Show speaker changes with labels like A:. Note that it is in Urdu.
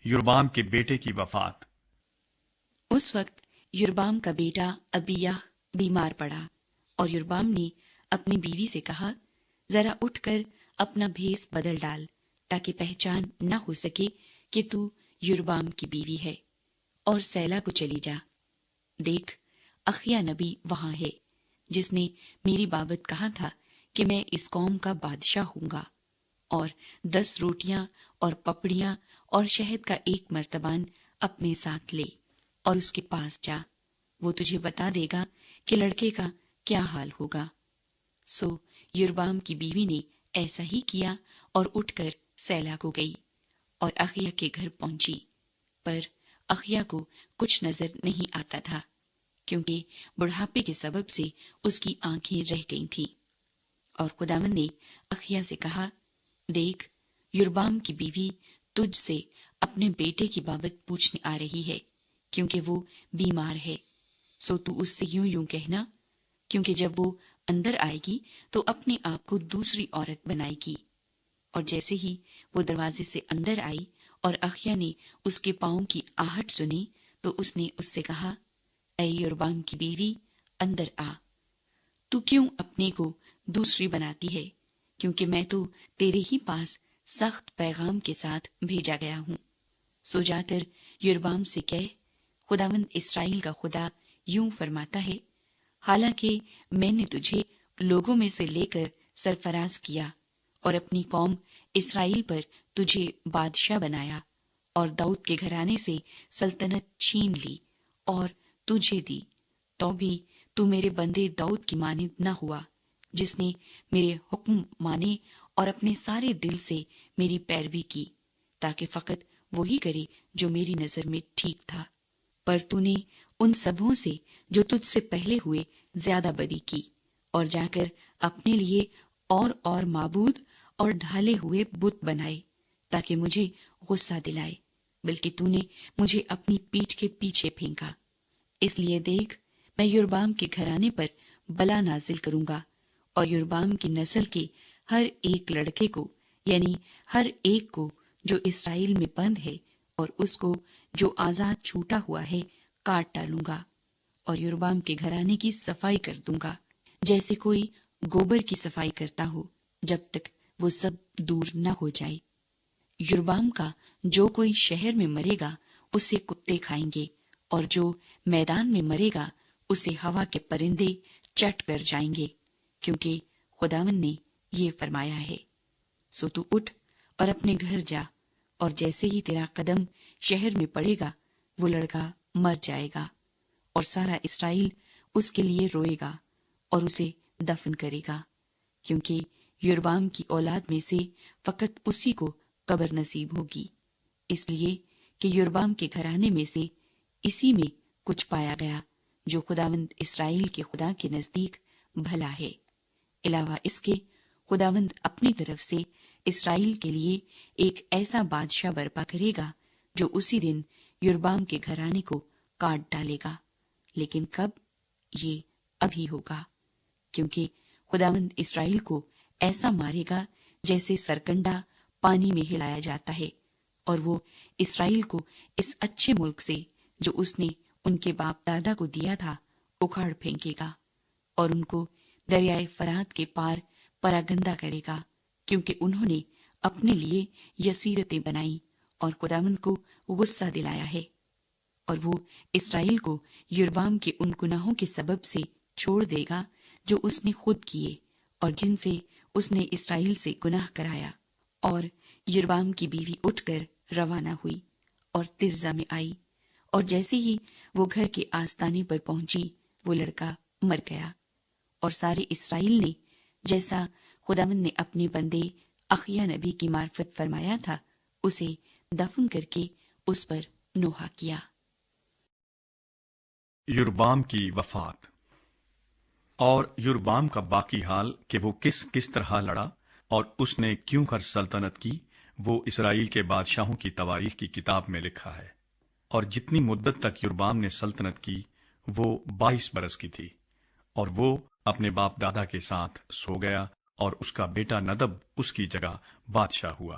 A: یربام کے بیٹے کی وفات۔
B: اس وقت یربام کا بیٹا ابیہ بیمار پڑا، اور یربام نے اپنی بیوی سے کہا، ذرا اٹھ کر اپنا بھیس بدل ڈال، تاکہ پہچان نہ ہو سکے کہ تو یربام کی بیوی ہے، اور سیلا کو چلی جا۔ دیکھ، اخیا نبی وہاں ہے، جس نے میری بابت کہا تھا کہ میں اس قوم کا بادشاہ ہوں گا، اور 10 روٹیاں اور پپڑیاں اور شہد کا 1 مرتبان اپنے ساتھ لے، اور اس کے پاس جا، وہ تجھے بتا دے گا کہ لڑکے کا کیا حال ہوگا۔ سو یربام کی بیوی نے ایسا ہی کیا، اور اٹھ کر سیلا کو گئی اور اخیا کے گھر پہنچی، پر اخیا کو کچھ نظر نہیں آتا تھا، کیونکہ بڑھاپے کے سبب سے اس کی آنکھیں رہ گئی تھیں۔ اور خداوند نے اخیا سے کہا، دیکھ، یربام کی بیوی تجھ سے اپنے بیٹے کی بابت پوچھنے آ رہی ہے، کیونکہ وہ بیمار ہے، سو تو اس سے یوں کہنا، کیونکہ جب وہ اندر آئے گی تو اپنے آپ کو دوسری عورت بنائے گی۔ اور جیسے ہی وہ دروازے سے اندر آئی اور اخیا نے اس کے پاؤں کی آہٹ سنی، تو اس نے اس سے کہا، اے یربام کی بیوی، اندر آ، تو کیوں اپنے کو دوسری بناتی ہے؟ کیونکہ میں تو تیرے ہی پاس سخت پیغام کے ساتھ بھیجا گیا ہوں۔ سو جا کر یربام سے کہہ، خداوند اسرائیل کا خدا یوں فرماتا ہے، حالانکہ میں نے تجھے لوگوں میں سے لے کر سرفراز کیا، اور اپنی قوم اسرائیل پر تجھے بادشاہ بنایا، اور داؤد کے گھرانے سے سلطنت چھین لی اور تجھے دی، تو بھی تو میرے بندے داؤد کی مانند نہ ہوا، جس نے میرے حکم مانے اور اپنے سارے دل سے میری پیروی کی، تاکہ فقط وہی کرے جو میری نظر میں ٹھیک تھا۔ پر تو نے ان سبوں سے جو تجھ سے پہلے ہوئے زیادہ بدی کی، اور جا کر اپنے لیے اور معبود اور ڈھالے ہوئے بت بنائے، تاکہ مجھے غصہ دلائے، بلکہ تو نے مجھے اپنی پیٹھ کے پیچھے پھینکا۔ اس لیے دیکھ، میں یربام کے گھرانے پر بلا نازل کروں گا، اور یربام کی نسل کے ہر ایک لڑکے کو، یعنی ہر ایک کو جو اسرائیل میں بند ہے، اور اس کو جو آزاد چھوٹا ہوا ہے، کاٹ ڈالوں گا، اور یربام کے گھرانے کی صفائی کر دوں گا، جیسے کوئی گوبر کی صفائی کرتا ہو، جب تک وہ سب دور نہ ہو جائے۔ یربام کا جو کوئی شہر میں مرے گا اسے کتے کھائیں گے، اور جو میدان میں مرے گا اسے ہوا کے پرندے چٹ کر جائیں گے، کیونکہ خداوند نے یہ فرمایا ہے۔ سو تو اٹھ اور اپنے گھر جا، اور جیسے ہی تیرا قدم شہر میں پڑے گا، وہ لڑکا مر جائے گا، اور سارا اسرائیل اس کے لیے روئے گا اور اسے دفن کرے گا، کیونکہ یربام کی اولاد میں سے فقط اسی کو قبر نصیب ہوگی، اس لیے کہ یربام کے گھرانے میں سے اسی میں کچھ پایا گیا جو خداوند اسرائیل کے خدا کے نزدیک بھلا ہے۔ علاوہ اس کے، خداوند اپنی طرف سے اسرائیل کے لیے ایک ایسا بادشاہ برپا کرے گا جو اسی دن یربام کے گھرانے کو کاٹ ڈالے گا، لیکن کب؟ یہ ابھی ہوگا، کیونکہ خداوند اسرائیل کو ایسا مارے گا جیسے سرکنڈا پانی میں ہلایا جاتا ہے، اور وہ اسرائیل کو اس اچھے ملک سے جو اس نے ان کے باپ دادا کو دیا تھا اکھاڑ پھینکے گا، اور ان کو دریائے فرات کے پار پراگندہ کرے گا، کیونکہ انہوں نے اپنے لیے یسیرتیں بنائیں اور خداوند کو غصہ دلایا ہے، اور وہ اسرائیل کو یربام کے ان گناہوں کے سبب سے چھوڑ دے گا جو اس نے خود کیے اور جن سے اس نے اسرائیل سے گناہ کرایا۔ اور یربام کی بیوی اٹھ کر روانہ ہوئی اور ترزا میں آئی، اور جیسے ہی وہ گھر کے آستانے پر پہنچی، وہ لڑکا مر گیا، اور سارے اسرائیل نے جیسا خداوند نے اپنے بندے اخیا نبی کی معرفت فرمایا تھا اسے دفن کر کے اس پر نوحہ کیا۔
A: یربام کی وفات۔ اور یربام کا باقی حال کہ وہ کس طرح لڑا اور اس نے کیوں کر سلطنت کی، وہ اسرائیل کے بادشاہوں کی تواریخ کی کتاب میں لکھا ہے۔ اور جتنی مدت تک یربام نے سلطنت کی وہ 22 برس کی تھی، اور وہ اپنے باپ دادا کے ساتھ سو گیا، اور اس کا بیٹا ندب اس کی جگہ بادشاہ ہوا۔